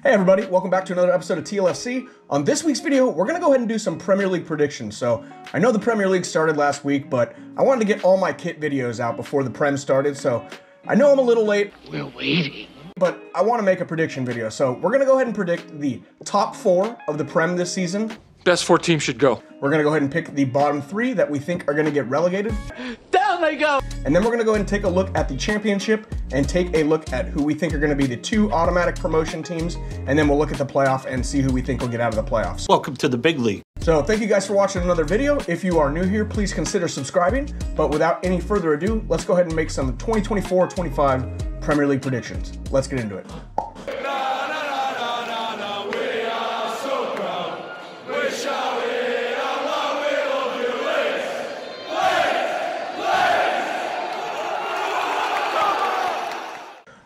Hey everybody, welcome back to another episode of TLFC. On this week's video, we're going to go ahead and do some Premier League predictions. So, I know the Premier League started last week, but I wanted to get all my kit videos out before the Prem started, so I know I'm a little late. We're waiting. But I want to make a prediction video, so we're going to go ahead and predict the top 4 of the Prem this season. Best 4 teams should go. We're going to go ahead and pick the bottom 3 that we think are going to get relegated. Down they go! And then we're going to go ahead and take a look at the championship and take a look at who we think are going to be the 2 automatic promotion teams. And then we'll look at the playoff and see who we think will get out of the playoffs. Welcome to the big league. So thank you guys for watching another video. If you are new here, please consider subscribing. But without any further ado, let's go ahead and make some 2024-25 Premier League predictions. Let's get into it.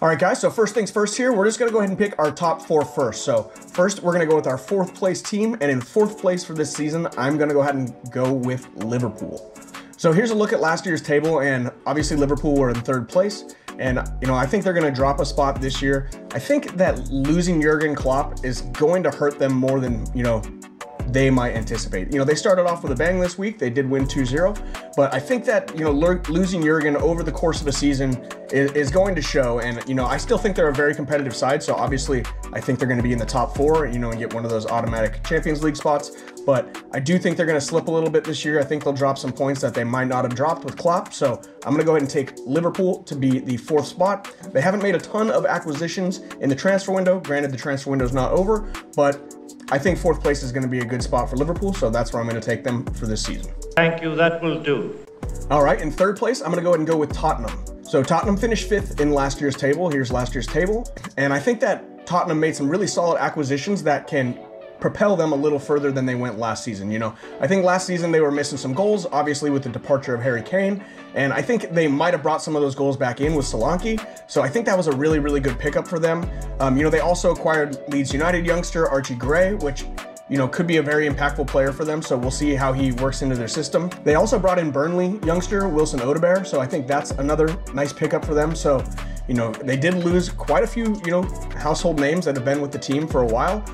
All right, guys, so first things first here, we're just going to go ahead and pick our top 4 first. So first, we're going to go with our 4th place team, and in 4th place for this season, I'm going to go ahead and go with Liverpool. So here's a look at last year's table, and obviously Liverpool were in 3rd place, and I think they're going to drop a spot this year. I think that losing Jurgen Klopp is going to hurt them more than, they might anticipate. They started off with a bang this week. They did win 2-0, but I think that, losing Jurgen over the course of a season is going to show. And, I still think they're a very competitive side. So obviously I think they're going to be in the top 4, and get one of those automatic Champions League spots. But I do think they're going to slip a little bit this year. I think they'll drop some points that they might not have dropped with Klopp. So I'm going to go ahead and take Liverpool to be the 4th spot. They haven't made a ton of acquisitions in the transfer window. Granted, the transfer window is not over, but I think 4th place is going to be a good spot for Liverpool, so that's where I'm going to take them for this season. Thank you, that will do. All right, in 3rd place, I'm going to go ahead and go with Tottenham. So Tottenham finished 5th in last year's table. Here's last year's table. And I think that Tottenham made some really solid acquisitions that can propel them a little further than they went last season. I think last season they were missing some goals, obviously with the departure of Harry Kane, and I think they might have brought some of those goals back in with Solanke, so I think that was a really, really good pickup for them. They also acquired Leeds United youngster Archie Gray, which could be a very impactful player for them, so we'll see how he works into their system. They also brought in Burnley youngster Wilson Odegaard, so I think that's another nice pickup for them. So, they did lose quite a few, household names that have been with the team for a while,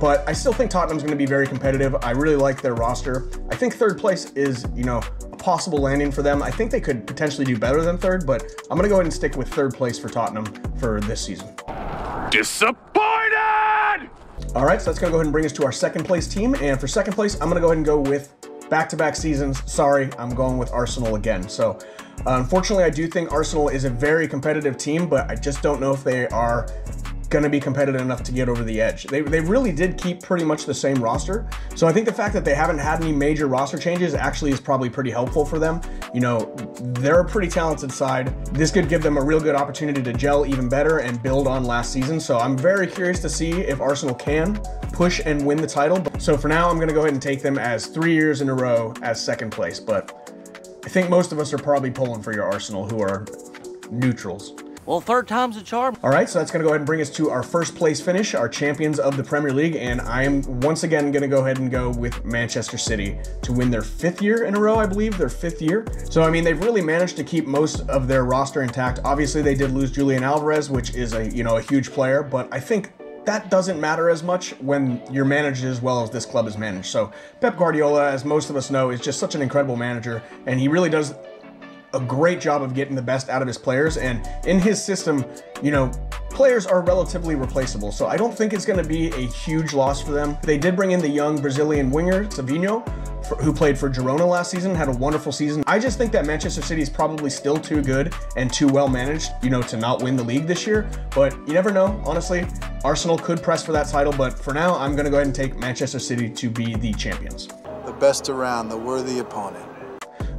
but I still think Tottenham's going to be very competitive. I really like their roster. I think 3rd place is, a possible landing for them. I think they could potentially do better than 3rd, but I'm going to go ahead and stick with 3rd place for Tottenham for this season. Disappointed! All right, so that's going to go ahead and bring us to our 2nd place team. And for 2nd place, I'm going to go ahead and go with back-to-back seasons. Sorry, I'm going with Arsenal again. So unfortunately, I do think Arsenal is a very competitive team, but I just don't know if they are going to be competitive enough to get over the edge. They really did keep pretty much the same roster. So I think the fact that they haven't had any major roster changes actually is probably pretty helpful for them. They're a pretty talented side. This could give them a real good opportunity to gel even better and build on last season. So I'm very curious to see if Arsenal can push and win the title. So for now, I'm going to go ahead and take them as 3 years in a row as 2nd place. But I think most of us are probably pulling for your Arsenal, who are neutrals. Well, 3rd time's a charm. All right, so that's going to go ahead and bring us to our 1st place finish, our champions of the Premier League, and I am once again going to go ahead and go with Manchester City to win their 5th year in a row, I believe, their 5th year. So, they've really managed to keep most of their roster intact. Obviously, they did lose Julian Alvarez, which is a huge player, but I think that doesn't matter as much when you're managed as well as this club is managed. So, Pep Guardiola, as most of us know, is just such an incredible manager, and he really does a great job of getting the best out of his players, and in his system, players are relatively replaceable, so I don't think it's going to be a huge loss for them. They did bring in the young Brazilian winger, Savinho, who played for Girona last season, had a wonderful season. I just think that Manchester City is probably still too good and too well managed, to not win the league this year, but you never know. Honestly, Arsenal could press for that title, but for now, I'm going to go ahead and take Manchester City to be the champions. The best around, the worthy opponent.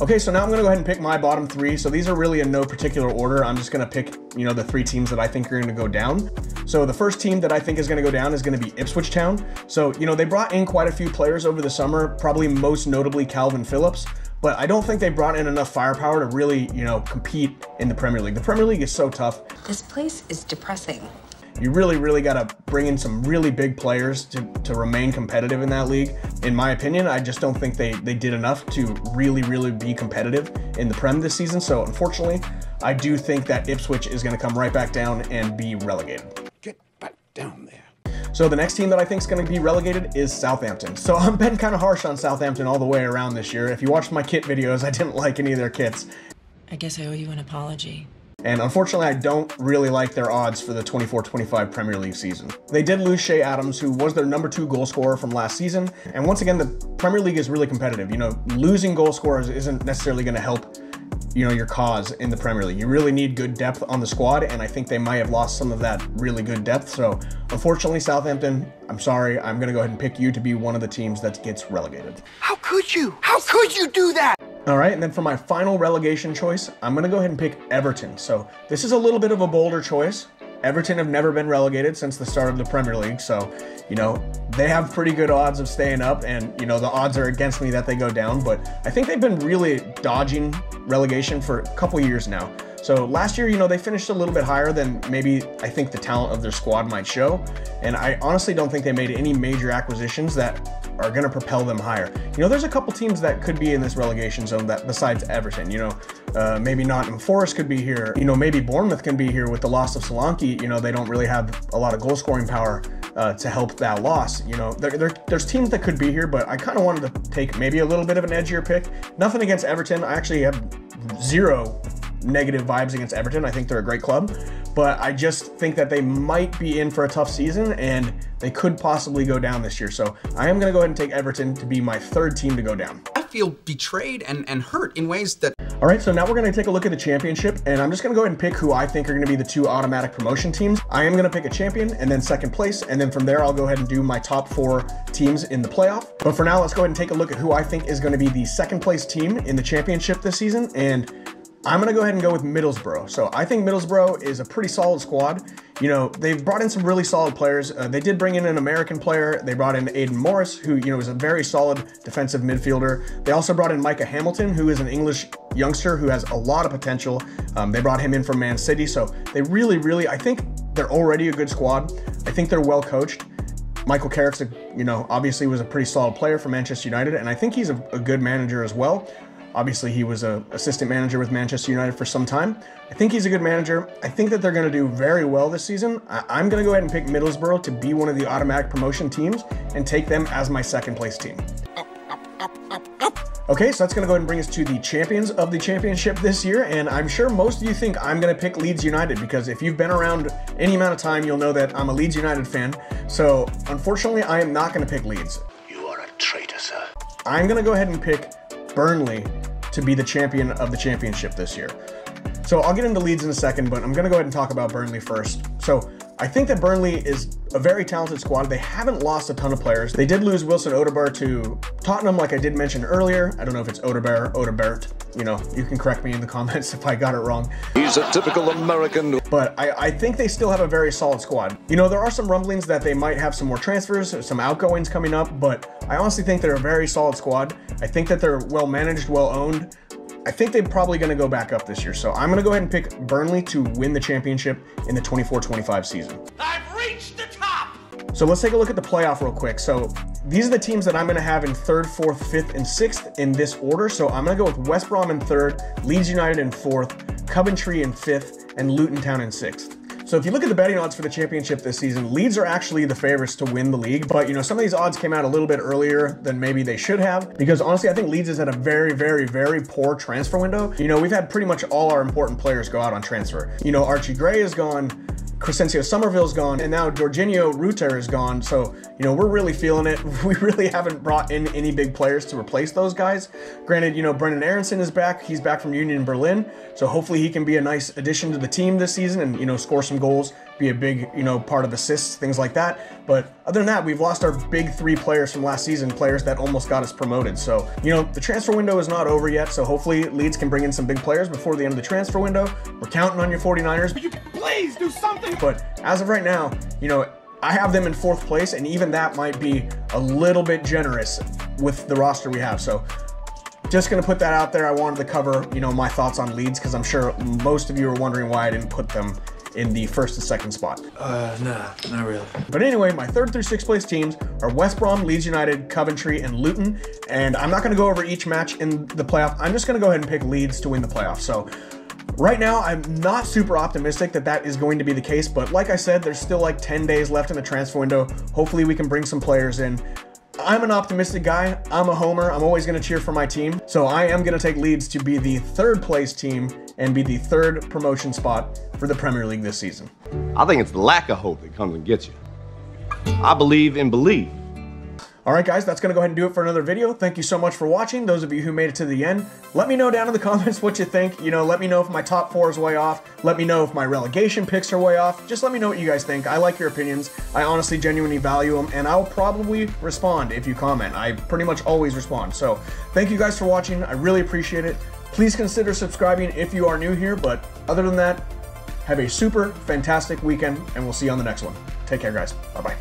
Okay, so now I'm going to go ahead and pick my bottom 3. So these are really in no particular order. I'm just going to pick, the 3 teams that I think are going to go down. So the first team that I think is going to go down is going to be Ipswich Town. So, they brought in quite a few players over the summer, probably most notably Calvin Phillips. But I don't think they brought in enough firepower to really, compete in the Premier League. The Premier League is so tough. This place is depressing. You really got to bring in some really big players to remain competitive in that league. In my opinion, I just don't think they did enough to really be competitive in the Prem this season. So unfortunately, I do think that Ipswich is going to come right back down and be relegated. Get back down there. So the next team that I think is going to be relegated is Southampton. So I'm been kind of harsh on Southampton all the way around this year. If you watched my kit videos, I didn't like any of their kits. I guess I owe you an apology. And unfortunately, I don't really like their odds for the 24-25 Premier League season. They did lose Shea Adams, who was their #2 goal scorer from last season. And once again, the Premier League is really competitive. You know, losing goal scorers isn't necessarily going to help, you know, your cause in the Premier League. You really need good depth on the squad, and I think they might have lost some of that really good depth. So unfortunately, Southampton, I'm sorry, I'm going to go ahead and pick you to be one of the teams that gets relegated. How could you? How could you do that? All right, and then for my final relegation choice, I'm going to go ahead and pick Everton. So this is a little bit of a bolder choice. Everton have never been relegated since the start of the Premier League, so, you know, they have pretty good odds of staying up, and, you know, the odds are against me that they go down, but I think they've been really dodging relegation for a couple years now. So last year, you know, they finished a little bit higher than maybe I think the talent of their squad might show, and I honestly don't think they made any major acquisitions that are going to propel them higher. You know, there's a couple teams that could be in this relegation zone that besides Everton, you know, maybe Nottingham Forest could be here. You know, maybe Bournemouth can be here with the loss of Solanke. You know, they don't really have a lot of goal scoring power to help that loss. You know, there's teams that could be here, but I kind of wanted to take maybe a little bit of an edgier pick. Nothing against Everton. I actually have zero negative vibes against Everton. I think they're a great club, but I just think that they might be in for a tough season and they could possibly go down this year. So I am going to go ahead and take Everton to be my third team to go down. I feel betrayed and hurt in ways that... All right, so now we're going to take a look at the championship, and I'm just going to go ahead and pick who I think are going to be the 2 automatic promotion teams. I am going to pick a champion and then second place, and then from there I'll go ahead and do my top 4 teams in the playoff. But for now, let's go ahead and take a look at who I think is going to be the second place team in the championship this season, and I'm going to go ahead and go with Middlesbrough. So I think Middlesbrough is a pretty solid squad. You know, they've brought in some really solid players. They did bring in an American player. They brought in Aidan Morris, who, you know, is a very solid defensive midfielder. They also brought in Micah Hamilton, who is an English youngster who has a lot of potential. They brought him in from Man City. So they really, I think they're already a good squad. I think they're well coached. Michael Carrick's, you know, obviously was a pretty solid player for Manchester United, and I think he's a good manager as well. Obviously, he was an assistant manager with Manchester United for some time. I think he's a good manager. I think that they're going to do very well this season. I'm going to go ahead and pick Middlesbrough to be one of the automatic promotion teams and take them as my second place team. Okay, so that's going to go ahead and bring us to the champions of the championship this year, and I'm sure most of you think I'm going to pick Leeds United, because if you've been around any amount of time, you'll know that I'm a Leeds United fan. So unfortunately, I am not going to pick Leeds. You are a traitor, sir. I'm going to go ahead and pick Burnley to be the champion of the championship this year. So I'll get into Leeds in a second, but I'm going to go ahead and talk about Burnley first. So I think that Burnley is a very talented squad. They haven't lost a ton of players. They did lose Wilson Odegaard to Tottenham, like I did mention earlier. I don't know if it's Odegaard. You know, you can correct me in the comments if I got it wrong. He's a typical American. But I think they still have a very solid squad. You know, there are some rumblings that they might have some more transfers, some outgoings coming up, but I honestly think they're a very solid squad. I think that they're well managed, well owned. I think they're probably going to go back up this year. So I'm going to go ahead and pick Burnley to win the championship in the 24-25 season. I've reached the top! So let's take a look at the playoff real quick. So these are the teams that I'm going to have in 3rd, 4th, 5th, and 6th in this order. So I'm going to go with West Brom in 3rd, Leeds United in 4th, Coventry in 5th, and Luton Town in 6th. So if you look at the betting odds for the championship this season, Leeds are actually the favorites to win the league. But, you know, some of these odds came out a little bit earlier than maybe they should have, because honestly, I think Leeds has had a very poor transfer window. You know, we've had pretty much all our important players go out on transfer. You know, Archie Gray is gone, Crescencio Somerville's gone, and now Jorginho Rutter is gone. So, you know, we're really feeling it. We really haven't brought in any big players to replace those guys. Granted, you know, Brendan Aronson is back. He's back from Union Berlin. So hopefully he can be a nice addition to the team this season and, you know, score some goals, be a big, you know, part of assists, things like that. But other than that, we've lost our big 3 players from last season, players that almost got us promoted. So, you know, the transfer window is not over yet. So hopefully Leeds can bring in some big players before the end of the transfer window. We're counting on your 49ers. Will you please do something? But as of right now, you know, I have them in 4th place, and even that might be a little bit generous with the roster we have. So just going to put that out there. I wanted to cover, you know, my thoughts on Leeds, because I'm sure most of you are wondering why I didn't put them in the 1st and 2nd spot. Nah, not really. But anyway, my 3rd through 6th place teams are West Brom, Leeds United, Coventry, and Luton. And I'm not going to go over each match in the playoff. I'm just going to go ahead and pick Leeds to win the playoff. So Right now, I'm not super optimistic that that is going to be the case, but like I said, there's still like 10 days left in the transfer window. Hopefully we can bring some players in. I'm an optimistic guy. I'm a homer. I'm always going to cheer for my team. So I am going to take Leeds to be the third place team and be the third promotion spot for the Premier League this season. I think it's the lack of hope that comes and gets you. I believe in belief. All right, guys, that's going to go ahead and do it for another video. Thank you so much for watching. Those of you who made it to the end, let me know down in the comments what you think. You know, let me know if my top 4 is way off. Let me know if my relegation picks are way off. Just let me know what you guys think. I like your opinions. I honestly, genuinely value them, and I'll probably respond if you comment. I pretty much always respond. So thank you guys for watching. I really appreciate it. Please consider subscribing if you are new here, but other than that, have a super fantastic weekend, and we'll see you on the next one. Take care, guys. Bye-bye.